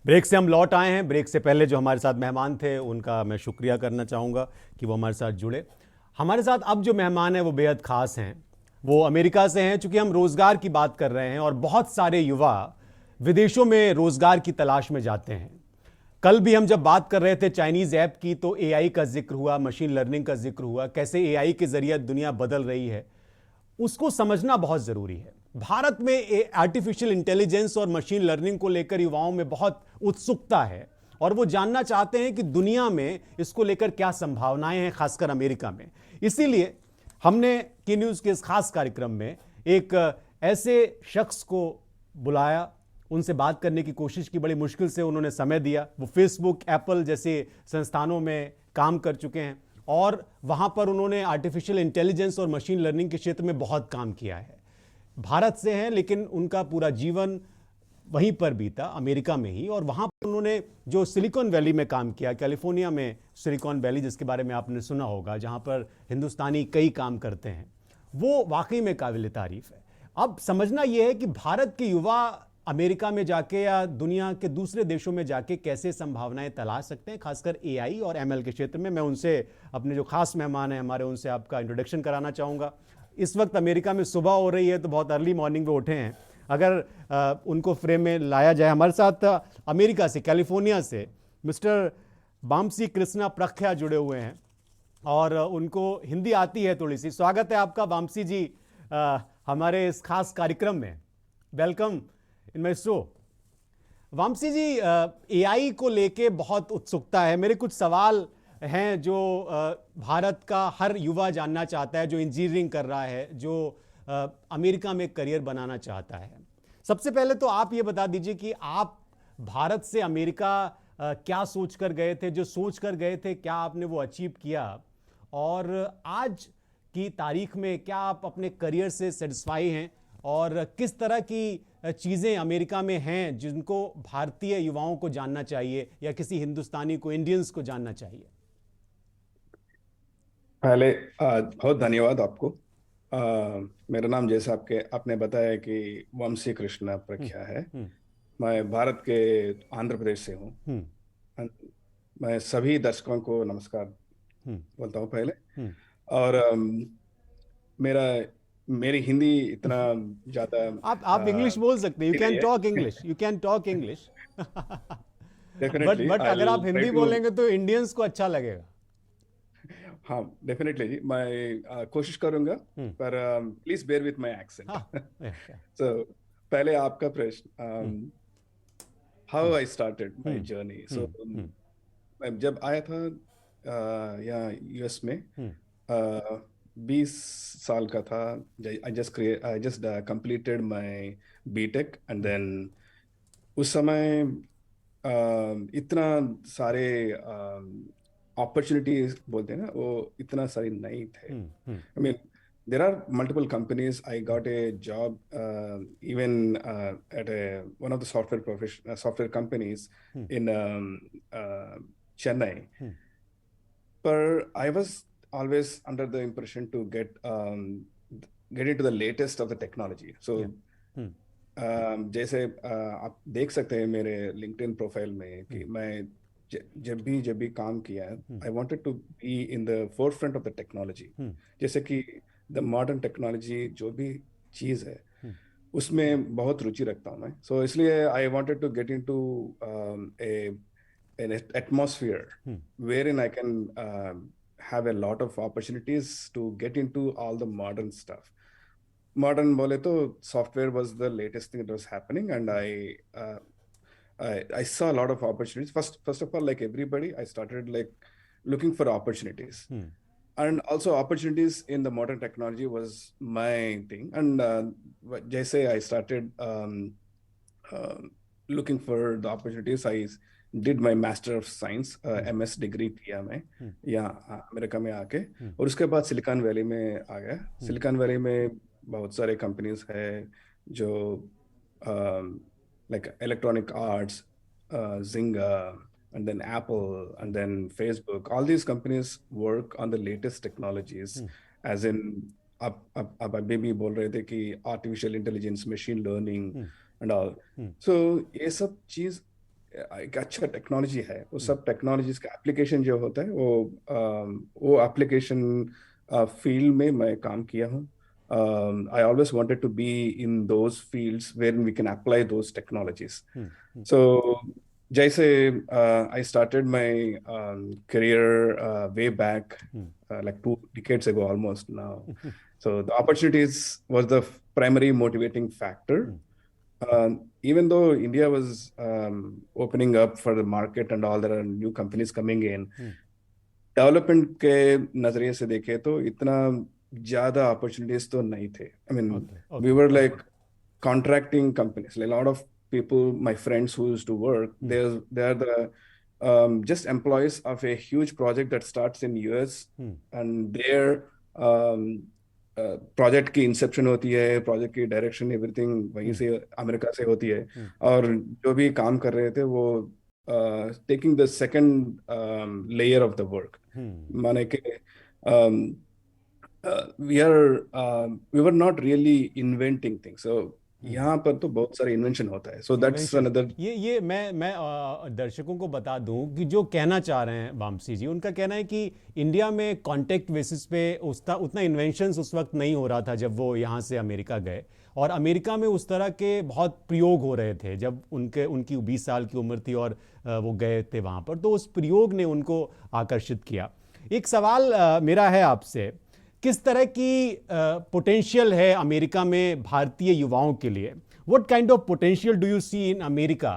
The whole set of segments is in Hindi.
ब्रेक से हम लौट आए हैं। ब्रेक से पहले जो हमारे साथ मेहमान थे उनका मैं शुक्रिया करना चाहूँगा कि वो हमारे साथ जुड़े। हमारे साथ अब जो मेहमान हैं वो बेहद ख़ास हैं। वो अमेरिका से हैं। चूँकि हम रोज़गार की बात कर रहे हैं और बहुत सारे युवा विदेशों में रोज़गार की तलाश में जाते हैं। कल भी हम जब बात कर रहे थे चाइनीज़ ऐप की तो एआई का जिक्र हुआ, मशीन लर्निंग का जिक्र हुआ, कैसे एआई के ज़रिए दुनिया बदल रही है, उसको समझना बहुत ज़रूरी है। भारत में आर्टिफिशियल इंटेलिजेंस और मशीन लर्निंग को लेकर युवाओं में बहुत उत्सुकता है और वो जानना चाहते हैं कि दुनिया में इसको लेकर क्या संभावनाएं हैं, खासकर अमेरिका में। इसीलिए हमने की न्यूज़ के इस खास कार्यक्रम में एक ऐसे शख्स को बुलाया, उनसे बात करने की कोशिश की। बड़ी मुश्किल से उन्होंने समय दिया। वो फेसबुक, एप्पल जैसे संस्थानों में काम कर चुके हैं और वहाँ पर उन्होंने आर्टिफिशियल इंटेलिजेंस और मशीन लर्निंग के क्षेत्र में बहुत काम किया है। भारत से हैं लेकिन उनका पूरा जीवन वहीं पर बीता, अमेरिका में ही। और वहाँ पर उन्होंने जो सिलिकॉन वैली में काम किया, कैलिफोर्निया में सिलिकॉन वैली जिसके बारे में आपने सुना होगा, जहाँ पर हिंदुस्तानी कई काम करते हैं, वो वाकई में काबिल तारीफ है। अब समझना यह है कि भारत के युवा अमेरिका में जाके या दुनिया के दूसरे देशों में जाके कैसे संभावनाएं तलाश सकते हैं, खासकर एआई और एमएल के क्षेत्र में। मैं उनसे, अपने जो खास मेहमान हैं हमारे, उनसे आपका इंट्रोडक्शन कराना चाहूँगा। इस वक्त अमेरिका में सुबह हो रही है तो बहुत अर्ली मॉर्निंग में उठे हैं। अगर उनको फ्रेम में लाया जाए, हमारे साथ अमेरिका से, कैलिफोर्निया से मिस्टर बामसी कृष्णा प्रख्या जुड़े हुए हैं और उनको हिंदी आती है थोड़ी सी। स्वागत है आपका वामसी जी हमारे इस खास कार्यक्रम में। Welcome in my show. Vamsi ji, AI को लेके बहुत उत्सुकता है। मेरे कुछ सवाल हैं जो भारत का हर युवा जानना चाहता है, जो इंजीनियरिंग कर रहा है, जो अमेरिका में करियर बनाना चाहता है। सबसे पहले तो आप ये बता दीजिए कि आप भारत से अमेरिका क्या सोच कर गए थे, जो सोच कर गए थे क्या आपने वो अचीव किया, और आज की तारीख में क्या आप अपने करियर से सेटिस्फाई हैं, और किस तरह की चीज़ें अमेरिका में हैं जिनको भारतीय युवाओं को जानना चाहिए या किसी हिंदुस्तानी को, इंडियंस को जानना चाहिए। पहले बहुत धन्यवाद आपको। आ, मेरा नाम, जैसा आपने बताया कि वंशी कृष्णा हम्म। प्रख्या है। हम्म। मैं भारत के आंध्र प्रदेश से हूँ। हम्म। मैं सभी दर्शकों को नमस्कार हम्म। बोलता हूँ पहले। हम्म। और मेरा मेरी हिंदी इतना ज़्यादा आप इंग्लिश बोल सकते हैं, यू अच्छी कैन नहीं टॉक है। English, you can talk English. But definitely but I अगर विल आप ट्राई हिंदी टू। बोलेंगे तो इंडियंस को अच्छा लगेगा। हाँ, डेफिनेटली जी, मैं कोशिश करूँगा। हम्म। पर प्लीज बेयर विथ माय हाँ। एक्सेंट। yeah, सो पहले आपका प्रश्न, hmm. How hmm. I started my hmm. Journey. So hmm. Hmm. मैं जब आया था यहाँ यूएस में, हम्म। 20 साल का था। I just completed my BTech and then उस समय इतना सारे अपॉर्चुनिटीज बोलते हैं ना, वो इतना सारे नहीं थे। हम्म। हम्म। I mean, there are multiple companies. I got a job even at one of the software companies hmm. in Chennai. Hmm. But I was always under the impression to get into the latest of the technology. yeah, So हम्म। जैसे आप देख सकते हैं मेरे लिंक्डइन प्रोफाइल में कि हम्म। मैं जब भी काम किया है, hmm. I wanted to be in the forefront of the technology. Hmm. जैसे कि द मॉडर्न टेक्नोलॉजी जो भी चीज़ है हम्म। उसमें बहुत रुचि रखता हूँ मैं। सो इसलिए I wanted to get into a an atmosphere hmm. wherein I can have a lot of opportunities to get into all the modern stuff. Modern bole to software was the latest thing that was happening, and I saw a lot of opportunities. First of all, like everybody, I started like looking for opportunities, hmm. and also opportunities in the modern technology was my thing. And जैसे I started uh, looking for the opportunities, I did my Master of Science hmm. MS degree किया मैं हम्म। यहाँ अमेरिका में आके। हम्म। और उसके बाद सिलिकॉन वैली में आ गया। हम्म। सिलिकॉन वैली में बहुत सारे कंपनीज है जो like Electronic Arts, Zynga, and then Apple, and then Facebook. All these companies work on the latest technologies, hmm. as in आप अभी भी बोल रहे थे कि artificial intelligence, machine learning hmm. And all. Hmm. So ये सब चीज एक अच्छा टेक्नोलॉजी है, वो सब टेक्नोलॉजीज का एप्लीकेशन जो होता है वो एप्लीकेशन फील्ड में मैं काम किया हूँ. I always wanted to be in those fields where we can apply those technologies. So जैसे I started my career way back like 2 decades ago almost now. So the opportunities was the primary motivating factor. Even though India was opening up for the market and all, there are new companies coming in. Development के नजरिए से देखे तो इतना ज्यादा अपॉर्चुनिटीज तो नहीं थे. I mean we were like contracting companies. Like lot of people, my friends who used to work, they are the just employees of a huge project that starts in US, and their project की इंसेप्शन होती है, प्रोजेक्ट की डायरेक्शन एवरीथिंग वहीं से अमेरिका से होती है. और जो भी काम कर रहे थे वो taking the second layer of the work. माने कि we were not really inventing things. So यहाँ पर तो बहुत सारे इन्वेंशन होता है. So that's another. ये मैं दर्शकों को बता दूं कि जो कहना चाह रहे हैं वामसी जी, उनका कहना है कि इंडिया में कॉन्टेक्ट बेसिस पे उतना इन्वेंशंस उस वक्त नहीं हो रहा था जब वो यहाँ से अमेरिका गए, और अमेरिका में उस तरह के बहुत प्रयोग हो रहे थे जब उनकी 20 साल की उम्र थी और वो गए थे वहाँ पर, तो उस प्रयोग ने उनको आकर्षित किया. एक सवाल मेरा है आपसे, किस तरह की पोटेंशियल है अमेरिका में भारतीय युवाओं के लिए? What kind of potential do you see in America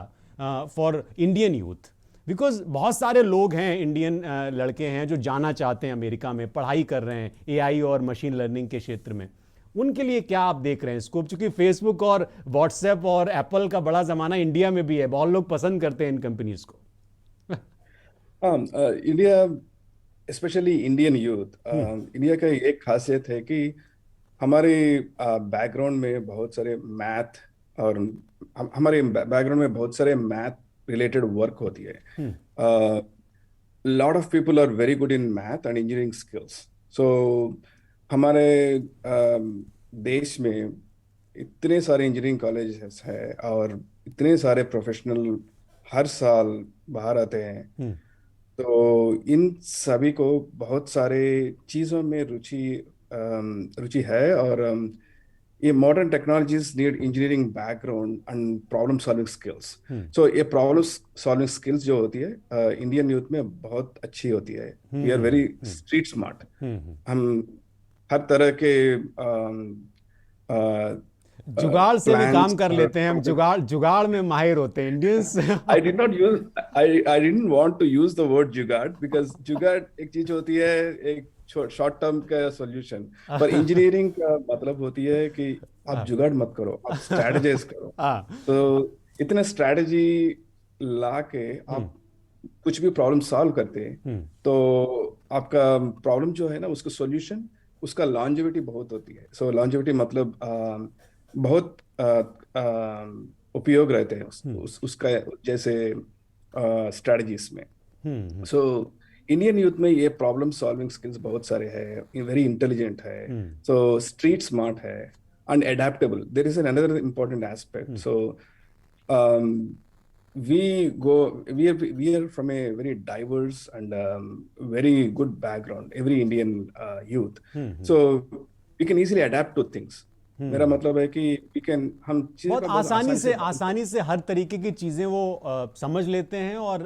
for Indian youth? Because बहुत सारे लोग हैं, इंडियन लड़के हैं जो जाना चाहते हैं अमेरिका में, पढ़ाई कर रहे हैं एआई और मशीन लर्निंग के क्षेत्र में. उनके लिए क्या आप देख रहे हैं स्कोप? चूंकि फेसबुक और व्हाट्सएप और एप्पल का बड़ा जमाना इंडिया में भी है, बहुत लोग पसंद करते हैं इन कंपनीज को. India, specially Indian youth, India का एक खासियत है कि हमारे बैकग्राउंड में बहुत सारे मैथ और हमारे बैकग्राउंड में बहुत सारे मैथ रिलेटेड वर्क होती है. Lot of people are very good in math and engineering skills. So हमारे देश में इतने सारे इंजीनियरिंग कॉलेजेस है और इतने सारे प्रोफेशनल हर साल बाहर आते हैं. तो इन सभी को बहुत सारे चीज़ों में रुचि है. और ये modern technologies need engineering background and problem solving skills. So ये प्रॉब्लम सॉल्विंग स्किल्स जो होती है इंडियन यूथ में बहुत अच्छी होती है. We are very street smart. हम हर तरह के जुगाड़ से भी काम कर लेते हैं हम. जुगाड़ में माहिर होते हैं Indians. I didn't want to use the word जुगाड़ because जुगाड़ एक चीज होती है, एक शॉर्ट टर्म का सॉल्यूशन. पर इंजीनियरिंग का मतलब होती है कि आप जुगाड़ मत करो, आप स्ट्रेटजाइज करो. तो इतना स्ट्रेटजी ला के आप कुछ भी प्रॉब्लम सॉल्व करते हैं तो आपका प्रॉब्लम जो है ना, उसका सॉल्यूशन, उसका लॉन्जेविटी बहुत होती है. सो लॉन्जेविटी मतलब बहुत उपयोग रहते हैं उसका जैसे स्ट्रेटजीज में. सो इंडियन यूथ में ये प्रॉब्लम सॉल्विंग स्किल्स बहुत सारे हैं, वेरी इंटेलिजेंट है, सो स्ट्रीट स्मार्ट है and adaptable. There is another important aspect. So we are from a very diverse and very good background, every Indian youth. So we can easily adapt to things. मेरा मतलब है कि हम बहुत आसानी से हर तरीके की चीजें वो समझ लेते हैं और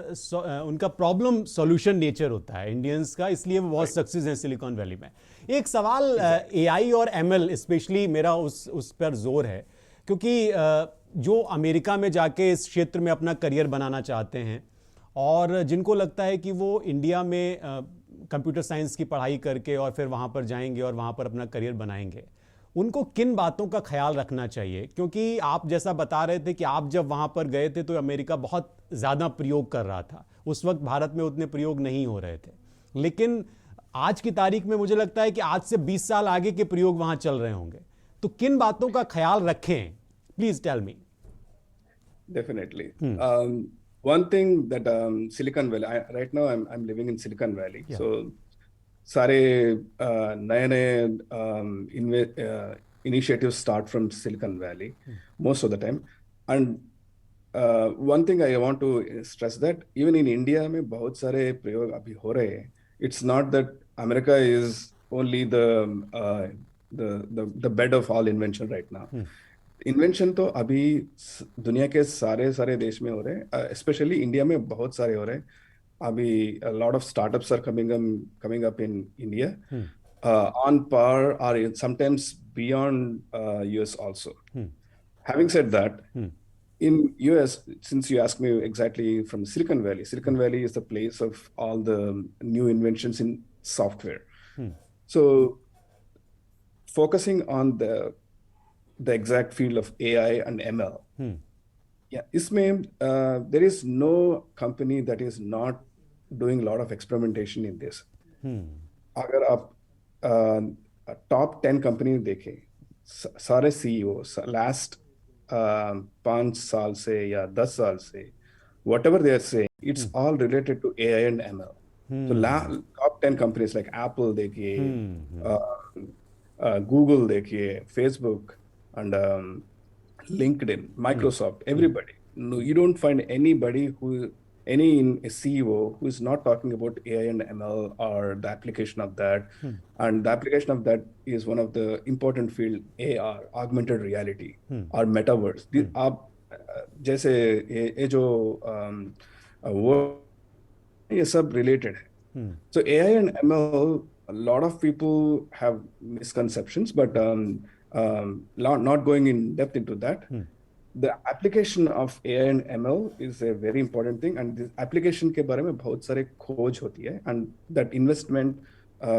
उनका प्रॉब्लम सॉल्यूशन नेचर होता है इंडियंस का, इसलिए वो बहुत सक्सेस है सिलिकॉन वैली में. एक सवाल एआई और एमएल स्पेशली मेरा उस पर जोर है, क्योंकि जो अमेरिका में जाके इस क्षेत्र में अपना करियर बनाना चाहते हैं और जिनको लगता है कि वो इंडिया में कंप्यूटर साइंस की पढ़ाई करके और फिर वहाँ पर जाएंगे और वहाँ पर अपना करियर बनाएंगे, उनको किन बातों का ख्याल रखना चाहिए? क्योंकि आप जैसा बता रहे थे कि आप जब वहाँ पर गए थे तो अमेरिका बहुत ज़्यादा प्रयोग कर रहा था, उस वक्त भारत में उतने प्रयोग नहीं हो रहे थे, लेकिन आज की तारीख में मुझे लगता है कि आज से 20 साल आगे के प्रयोग वहाँ चल रहे होंगे. तो किन बातों का ख्याल रखें? Please tell me. Definitely. One thing that Silicon Valley, right now I'm living in Silicon Valley. Yeah. So सारे नए initiatives start from Silicon Valley most of the time, and one thing I want to stress that even in India में बहुत सारे प्रयोग अभी हो रहे हैं. It's not that America is only the bed of all invention right now. Invention तो अभी दुनिया के सारे सारे देश में हो रहे हैं, स्पेशली इंडिया में बहुत सारे हो रहे हैं. अभी lot of startups are coming up in India on par or sometimes beyond US also. Having said that, in US, since you asked me exactly from Silicon Valley is the place of all the new inventions in software. So focusing on the exact field of AI and ML. Yeah, इसमें there is no company that is not doing a lot of experimentation in this. अगर आप top 10 कंपनी देखें, सारे CEO लास्ट 5 साल से या 10 साल से whatever they are saying, it's all related to AI and ML. So top 10 companies like Apple देखिए, Google देखिए, Facebook and LinkedIn, Microsoft, everybody. No, you don't find anybody any CEO who is not talking about AI and ML or the application of that. And the application of that is one of the important field, AR, augmented reality, or metaverse. आप जैसे ये जो वो ये सब related है. So AI and ML, a lot of people have misconceptions, but not going in depth into that. The application of AI and ML is a very important thing, and this application के बारे में बहुत सारे खोज होती है, and that investment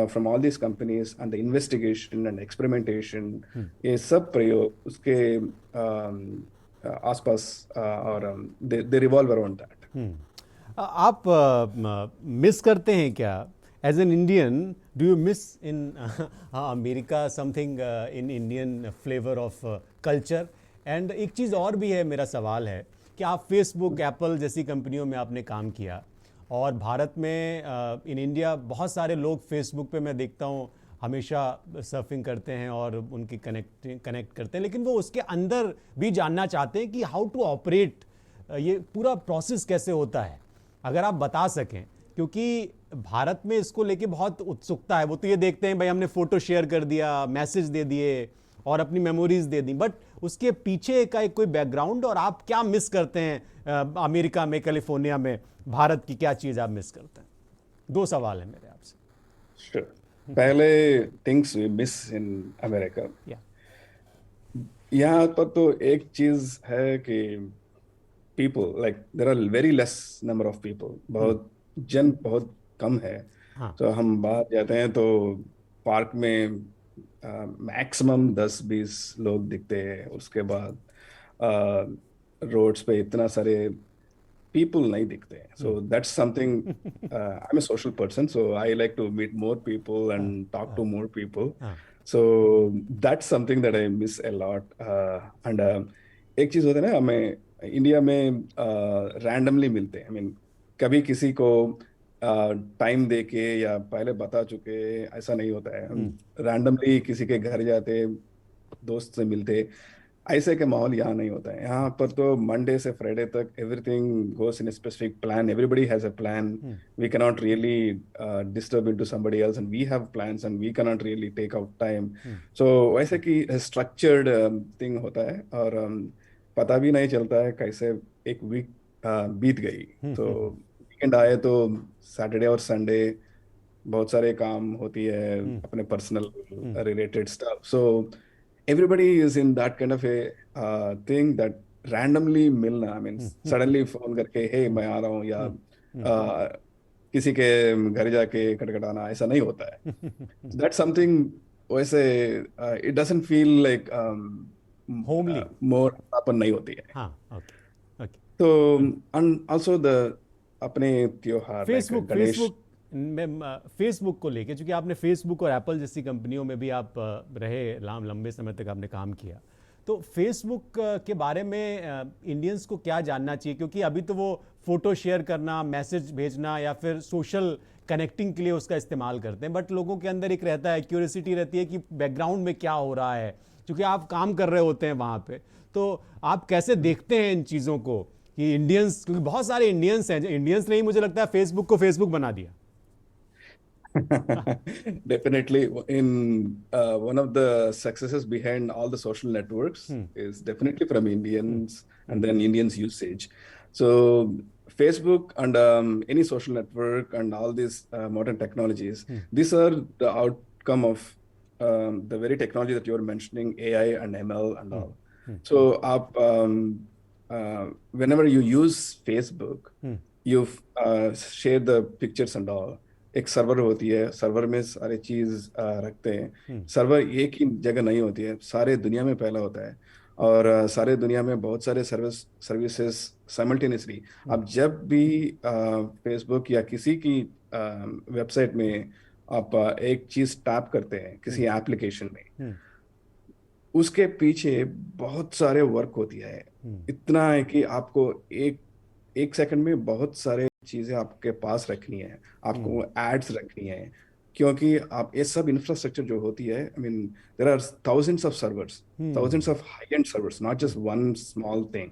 from all these companies and the investigation and experimentation, ये सब प्रयोग उसके आसपास और they revolve around that. आप मिस करते हैं क्या as an Indian? Do you miss in America something in Indian flavour of culture? And एक चीज़ और भी है, मेरा सवाल है कि आप फेसबुक, एप्पल जैसी कंपनियों में आपने काम किया, और भारत में इन इंडिया बहुत सारे लोग फेसबुक पे मैं देखता हूँ हमेशा सर्फिंग करते हैं और उनकी कनेक्ट करते हैं, लेकिन वो उसके अंदर भी जानना चाहते हैं कि हाउ टू ऑपरेट, ये पूरा प्रोसेस कैसे होता है, अगर आप बता सकें, क्योंकि भारत में इसको लेके बहुत उत्सुकता है. वो तो ये देखते हैं भाई हमने फ़ोटो शेयर कर दिया, मैसेज दे दिए और अपनी मेमोरीज दे दी, बट उसके पीछे का एक कोई बैकग्राउंड, और आप क्या मिस करते हैं अमेरिका में, कैलिफोर्निया में, भारत की क्या चीज़ आप मिस करते हैं? 2 सवाल है मेरे आपसे. Sure. पहले things we miss in America. यहाँ पर तो एक चीज है कि people, like there are very less number of people, बहुत कम है. तो हम बाहर जाते हैं तो पार्क में मैक्सिमम 10-20 लोग दिखते हैं. उसके बाद रोड्स पे इतना सारे people नहीं दिखते हैं. So that's something, I'm a social person, so I like to meet more people and talk to more people. So that's something that I miss a lot. And एक चीज़ होता है ना, हमें इंडिया में रैंडमली मिलते हैं. I mean, कभी किसी को टाइम दे के या पहले बता चुके ऐसा नहीं होता है. हम रैंडमली किसी के घर जाते, दोस्त से मिलते, ऐसे के माहौल यहाँ नहीं होता है. यहाँ पर तो मंडे से फ्राइडे तक everything goes in a specific plan. Everybody has a plan. We cannot really disturb into somebody else, and we have plans, and we cannot really take out time. So वैसे कि structured thing होता है, और पता भी नहीं चलता है कैसे एक वीक बीत गई. तो वीकेंड आए तो सैटरडे और संडे बहुत सारे काम होती है, अपने personal related stuff. So everybody is in that kind of a thing that randomly मिलना, I mean suddenly फोन करके hey मैं आ रहा हूँ, या किसी के घर जाके खटखटाना, ऐसा नहीं होता है. That's something वैसे it doesn't feel like homely, more अपन नहीं होती है. हाँ, okay. तो and also the अपने त्योहार फेसबुक को लेके, क्योंकि आपने फेसबुक और एप्पल जैसी कंपनियों में भी आप रहे, लंबे समय तक आपने काम किया, तो फेसबुक के बारे में इंडियंस को क्या जानना चाहिए? क्योंकि अभी तो वो फोटो शेयर करना, मैसेज भेजना या फिर सोशल कनेक्टिंग के लिए उसका इस्तेमाल करते हैं, बट लोगों के अंदर एक रहता है, क्यूरियोसिटी रहती है कि बैकग्राउंड में क्या हो रहा है, क्योंकि आप काम कर रहे होते हैं वहाँ पे. तो आप कैसे देखते हैं इन चीज़ों को कि इंडियंस, क्योंकि बहुत सारे इंडियंस हैं, इंडियंस ने ही मुझे लगता है फेसबुक को फेसबुक बना दिया। Definitely, in one of the successes behind all the social networks is definitely from Indians and then Indians usage. So Facebook and any social network and all these modern technologies, these are the outcome of the very technology that you were mentioning, AI and ML and all. So whenever you use Facebook, you share the pictures and all. एक सर्वर होती है, सर्वर में सारे चीज रखते हैं। सर्वर एक ही जगह नहीं होती है, सारे दुनिया में फैला होता है और सारे दुनिया में बहुत सारे सर्विसेज साइमल्टेनियसली। आप जब भी फेसबुक या किसी की वेबसाइट में आप एक चीज टैप करते हैं किसी एप्लीकेशन में, उसके पीछे बहुत सारे वर्क होती है। इतना है कि आपको एक सेकंड में बहुत सारे चीजें आपके पास रखनी है, आपको एड्स रखनी है, क्योंकि आप ये सब इंफ्रास्ट्रक्चर जो होती है, I mean there are thousands of servers, thousands of high end servers, not just one small thing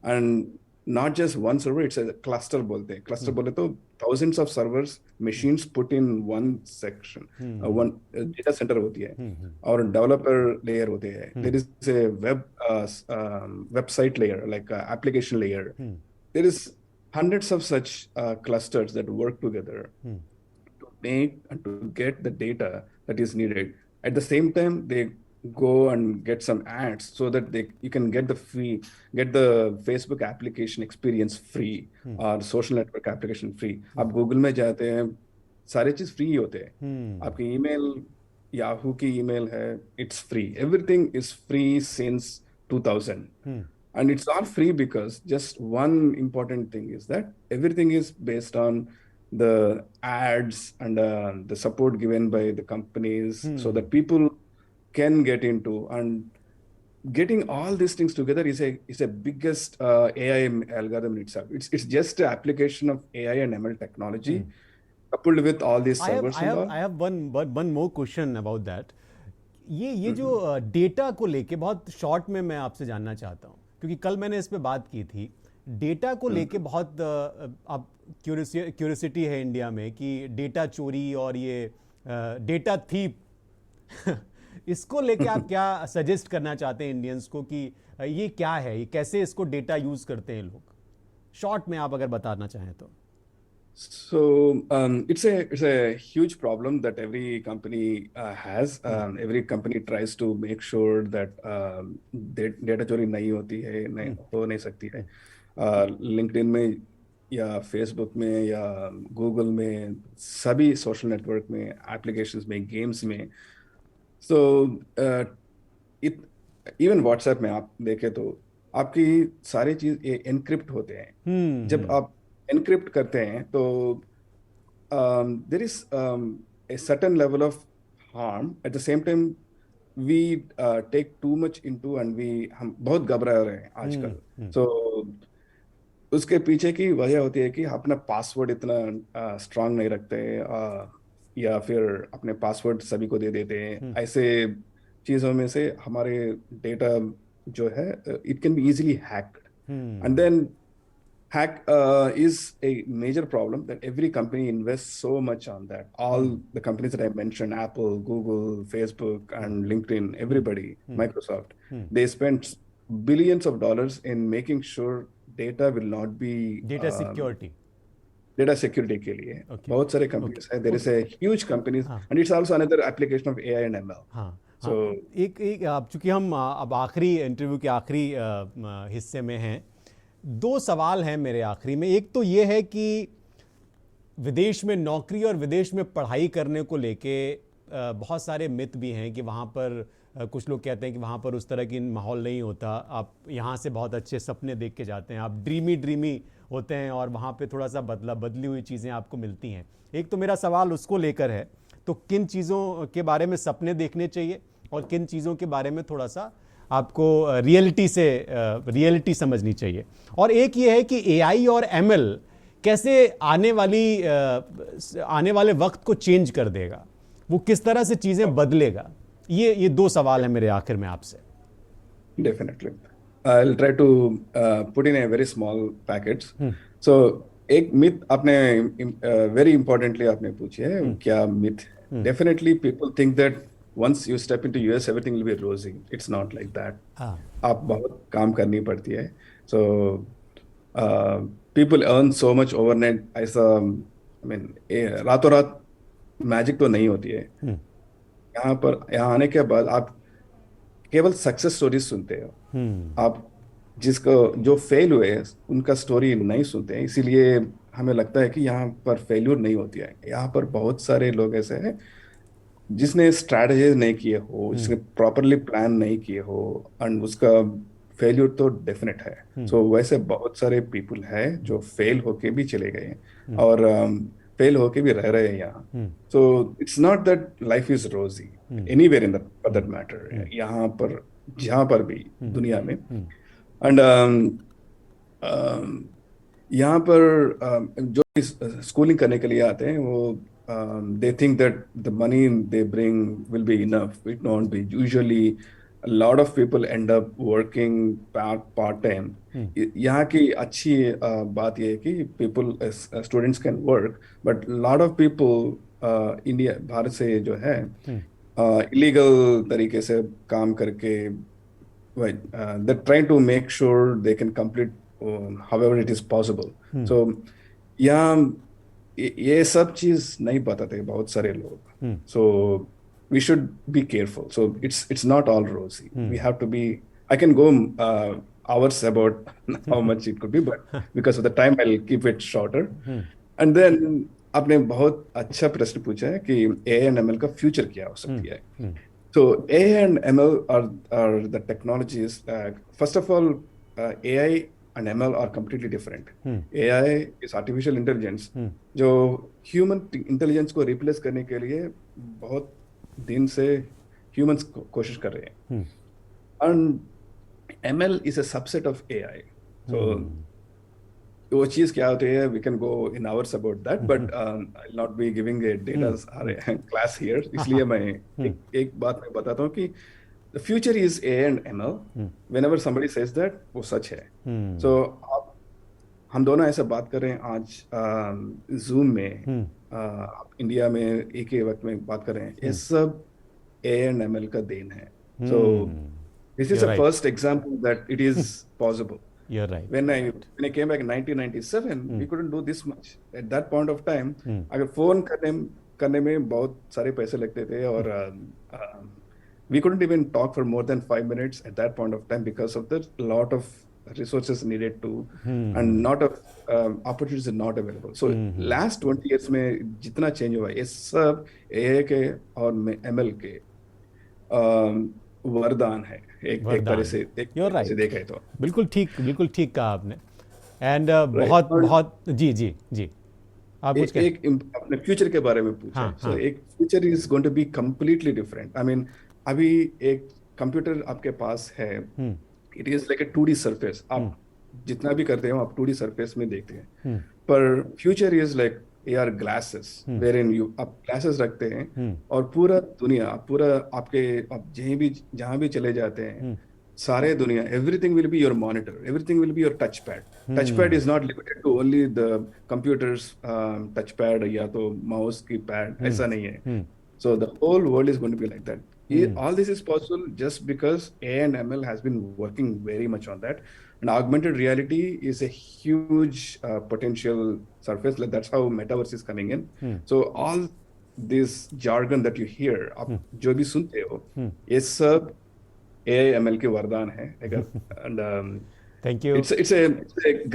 and not just one server, it's a cluster बोलते हैं। क्लस्टर बोले तो thousands of servers machines put in one section, one data center होती है और डेवलपर लेयर होते हैं। There is a website layer, like application layer. There is hundreds of such clusters that work together to make and to get the data that is needed. At the same time, they go and get some ads so that you can get the Facebook application experience free or social network application free. आप Google में जाते हैं, सारे चीज फ्री होते हैं। आपकी ईमेल, याहू की ईमेल है, it's free. Everything is free since 2000. And it's all free because just one important thing is that everything is based on the ads and the support given by the companies so that people can get into. And getting all these things together is a biggest AI algorithm in itself. It's just an application of AI and ML technology coupled with all these servers and all. I have one more question about that. ये जो डेटा को लेके बहुत शॉर्ट में मैं आपसे जानना चाहता हूँ, क्योंकि कल मैंने इस पे बात की थी। डेटा को लेके बहुत अब क्यूरियोसिटी है इंडिया में कि डेटा चोरी और ये डेटा थीप इसको लेके आप क्या सजेस्ट करना चाहते हैं इंडियंस को कि ये क्या है, ये कैसे इसको डेटा यूज करते हैं लोग? शॉर्ट में आप अगर बताना चाहें तो। So it's a huge problem that every company has. Every company tries to make sure that data चोरी नहीं होती है, नहीं हो नहीं सकती है। LinkedIn में या Facebook में या Google में, सभी सोशल नेटवर्क में, एप्लीकेशंस में, गेम्स में। So इवन WhatsApp में आप देखें तो आपकी सारी चीज एनक्रिप्ट होते हैं। जब आप encrypt करते हैं तो there is a certain level of harm. At the same time, we take too much into and हम बहुत घबरा रहे हैं आजकल। So उसके पीछे की वजह होती है कि अपना पासवर्ड इतना स्ट्रांग नहीं रखते या फिर अपने पासवर्ड सभी को दे देते हैं। ऐसे चीज़ों में से हमारे डेटा जो है it can be easily hacked. And then hack is a major problem that every company invests so much on that. All the companies that I mentioned, Apple, Google, Facebook, and LinkedIn, everybody, Microsoft, they spend billions of dollars in making sure data will not be data security. Data security के लिए बहुत सारे companies हैं. There is a huge companies, and it's also another application of AI and ML. So एक अब चूंकि हम अब आखिरी इंटरव्यू के आखिरी हिस्से में हैं, दो सवाल हैं मेरे आखिरी में। एक तो ये है कि विदेश में नौकरी और विदेश में पढ़ाई करने को लेके बहुत सारे मिथ भी हैं कि वहाँ पर कुछ लोग कहते हैं कि वहाँ पर उस तरह की माहौल नहीं होता, आप यहाँ से बहुत अच्छे सपने देख के जाते हैं, आप ड्रीमी होते हैं और वहाँ पे थोड़ा सा बदली हुई चीज़ें आपको मिलती हैं। एक तो मेरा सवाल उसको लेकर है, तो किन चीज़ों के बारे में सपने देखने चाहिए और किन चीज़ों के बारे में थोड़ा सा आपको रियलिटी समझनी चाहिए? और एक ये है कि एआई और एमएल कैसे आने वाले वक्त को चेंज कर देगा, वो किस तरह से चीज़ें बदलेगा? ये दो सवाल हैं मेरे आखिर में आपसे। Definitely I'll try to put in a very small packets. So एक myth आपने very importantly आपने पूछी है क्या myth है? Definitely people think that once you step into US everything will be rosy. It's not like that. आप बहुत काम करनी पड़ती है. So people earn so much overnight. ऐसा I mean रातों रात मैजिक तो नहीं होती है. यहाँ आने के बाद आप केवल सक्सेस स्टोरीज सुनते हो. आप जिसको जो फेल हुए उनका स्टोरी नहीं सुनते हैं, इसीलिए हमें लगता है कि यहाँ पर फेल्यूर नहीं होती है. यहाँ पर बहुत सारे लोग ऐसे हैं जिसने स्ट्रैटेजी नहीं किए हो, जिसने प्रॉपरली प्लान नहीं किए हो, एंड उसका फेल्यूर तो डेफिनेट है. सो वैसे बहुत सारे पीपल है जो फेल होके भी चले गए हैं और फेल होके भी रह रहे हैं यहाँ. So it's not that life is rosy anywhere in that for that matter, यहाँ पर जहाँ पर भी दुनिया में. एंड यहाँ पर जो स्कूलिंग करने के लिए आते हैं वो they think that the money they bring will be enough. It won't be. Usually a lot of people end up working part time. यहाँ की अच्छी बात ये है कि people students can work, but a lot of people India Bharat से जो है illegal तरीके से काम करके they're trying to make sure they can complete however it is possible. So यहाँ ये सब चीज नहीं पता थे बहुत सारे लोग. So we should be careful. So it's not all rosy. We have to be. I can go hours about how much it could be, but because of the time, I'll keep it shorter. And then आपने बहुत अच्छा प्रश्न पूछा है कि AI and ML का फ्यूचर क्या हो सकती है. So AI and ML are the technologies. First of all, AI and ML are completely different. AI is artificial intelligence जो human intelligence को replace करने के लिए बहुत दिन से humans कोशिश कर रहे हैं. And ML is a subset of AI. So वो चीज़ क्या होती है, we can go in hours about that, but I'll not be giving a data class here. इसलिए मैं एक बात मैं बताता हूँ कि the future is AI and ML. Whenever somebody says that, वो सच है. So आप हम दोनों ऐसे बात कर रहे हैं आज Zoom में, आप इंडिया में एक ही वक्त में बात कर रहे हैं. ये सब AI and ML का देन है. So this is a first example that it is possible. You're right. When I came back in 1997, we couldn't do this much. At that point of time, अगर फोन करने में बहुत सारे पैसे लगते थे और we couldn't even talk for more than 5 minutes at that point of time because of the lot of resources needed to and not of opportunities are not available. So last 20 years में जितना change हुआ है ये सब AI के और ML के वरदान है एक तरह से देखा है तो. बिल्कुल ठीक कहा आपने. एंड बहुत जी आप एक अपने फ्यूचर के बारे में पूछा. सो एक future is going to be completely different. I mean अभी एक कंप्यूटर आपके पास है, it is like a 2D surface. आप जितना भी करते हो आप 2D सरफेस में देखते हैं, पर future is like AR glasses wherein you आप glasses रखते हैं और पूरा दुनिया पूरा आपके आप जहाँ भी चले जाते हैं सारे दुनिया everything will be your monitor, everything will be your touchpad. Touchpad is not limited to only the computers touchpad या तो mouse की pad, ऐसा नहीं है. So the whole world is going to be like that. All this is possible just because AI and ML has been working very much on that. And augmented reality is a huge potential surface. Like that's how metaverse is coming in. So all this jargon that you hear, आप जो भी सुनते हो, ये सब AI ML के वरदान है. And thank you. It's a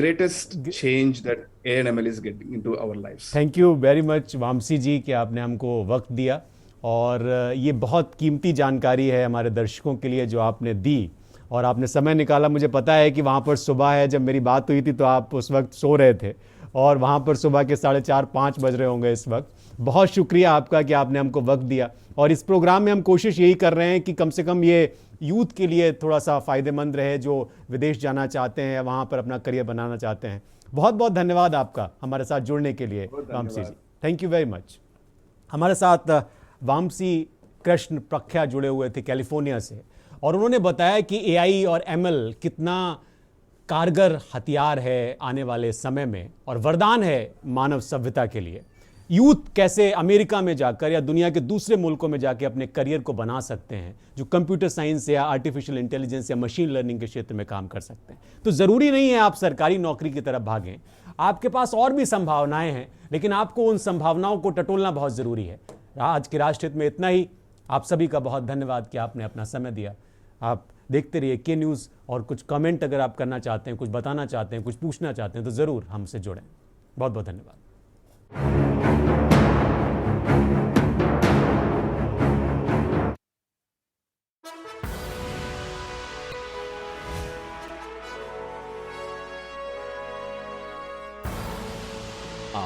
greatest change that AI and ML is getting into our lives. Thank you very much Vamsi जी कि आपने हमको वक्त दिया और ये बहुत कीमती जानकारी है हमारे दर्शकों के लिए जो आपने दी और आपने समय निकाला. मुझे पता है कि वहाँ पर सुबह है, जब मेरी बात हुई थी तो आप उस वक्त सो रहे थे और वहाँ पर सुबह के 4:30-5 बज रहे होंगे इस वक्त. बहुत शुक्रिया आपका कि आपने हमको वक्त दिया. और इस प्रोग्राम में हम कोशिश यही कर रहे हैं कि कम से कम ये यूथ के लिए थोड़ा सा फ़ायदेमंद रहे जो विदेश जाना चाहते हैं, वहाँ पर अपना करियर बनाना चाहते हैं. बहुत बहुत धन्यवाद आपका हमारे साथ जुड़ने के लिए Vamsi ji. Thank you very much. हमारे साथ वामसी कृष्ण प्रख्या जुड़े हुए थे कैलिफोर्निया से और उन्होंने बताया कि एआई और एमएल कितना कारगर हथियार है आने वाले समय में और वरदान है मानव सभ्यता के लिए। यूथ कैसे अमेरिका में जाकर या दुनिया के दूसरे मुल्कों में जाकर अपने करियर को बना सकते हैं, जो कंप्यूटर साइंस या आर्टिफिशियल इंटेलिजेंस या मशीन लर्निंग के क्षेत्र में काम कर सकते हैं। तो ज़रूरी नहीं है आप सरकारी नौकरी की तरफ भागें, आपके पास और भी संभावनाएं हैं, लेकिन आपको उन संभावनाओं को टटोलना बहुत ज़रूरी है। आज के राष्ट्रहित में इतना ही। आप सभी का बहुत धन्यवाद कि आपने अपना समय दिया। आप देखते रहिए के न्यूज़, और कुछ कमेंट अगर आप करना चाहते हैं, कुछ बताना चाहते हैं, कुछ पूछना चाहते हैं तो ज़रूर हमसे जुड़ें। बहुत बहुत धन्यवाद।